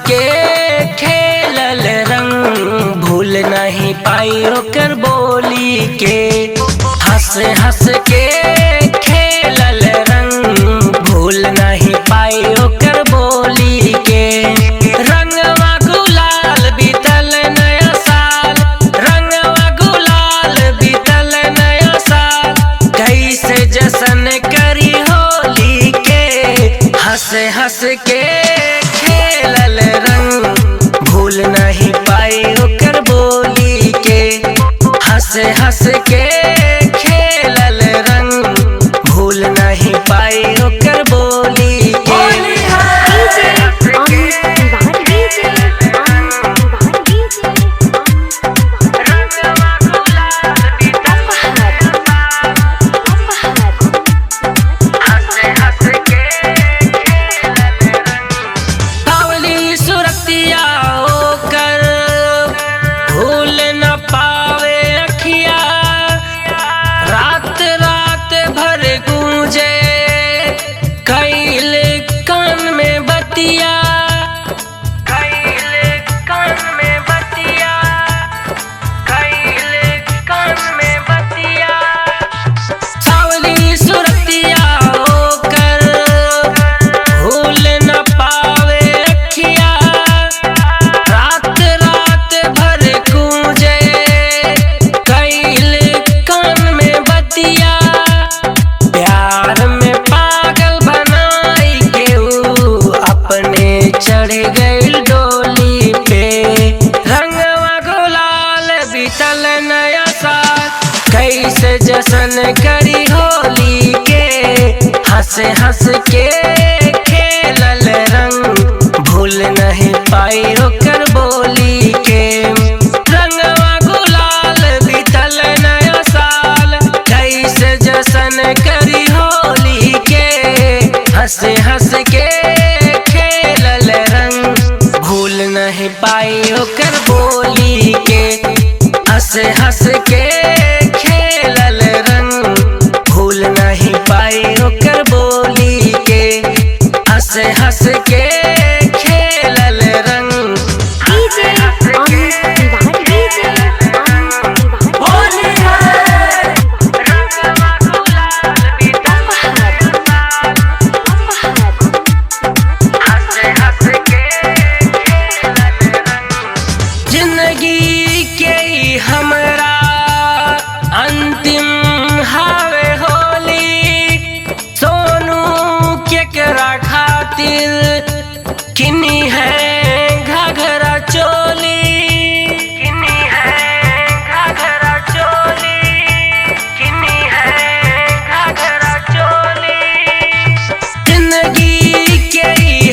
के खेलल रंग भूल नहीं पाई ओकर बोली के। हंस हंस के खेलल रंग भूल नहीं पाई ओकर बोली के। रंगवा गुलाल बीतल नया साल, रंगवा गुलाल बीतल नया साल, कैसे जश्न करी होली के। हंस हंस के खेलल रंग भूल नहीं पाई ओकर बोली के। हंस हंस के खेलल रंग भूल नहीं पाई ओकर बोली के। चढ़ गई डोली पे रंगवा गुलाल बीतल नया साल, कैसे जश्न करी होली के। हंस हंस के खेलल रंग भूल नहीं पाई ओकर बोली के। रंगवा गुलाल बीतल नया साल, कैसे जश्न करी होली के। हंस हंस के भूल नहीं पाई ओकर बोली के। हंस हंस के खेलल रंग भूल नहीं पाई ओकर बोली के। हंस हंस के खेलल रंग जिंदगी के हमरा अंतिम हावे होली। सोनू केकरा खातिर किनी है घाघरा चोली, किनी है घाघरा चोली, किनी है घाघरा चोली। जिंदगी के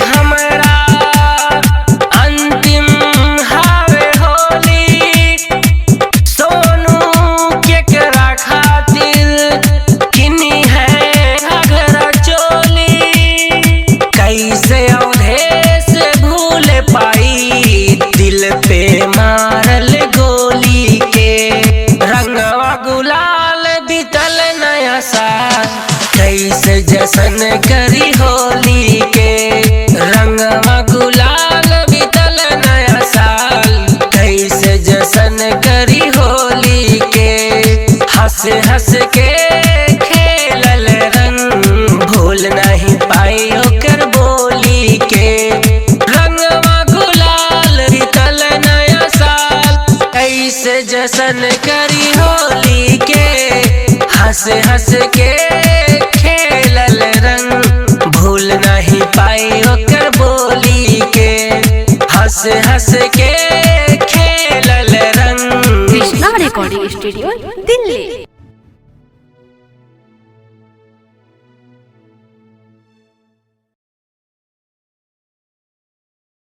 हमरा पे मारल गोली के। रंगवा गुलाल बीतल नया साल, कैसे जश्न करी होली के। रंगवा गुलाल बीतल नया साल, कैसे जश्न करी होली के। हंस हंस के खेलल रंग भूल नहीं पाई ओकर बोली के। कैसे जश्न करी होली के। हंस हंस के खेलल रंग भूल नहीं पाई ओकर बोली के। हंस हंस के खेलल रंग। Krishna recording studio Delhi.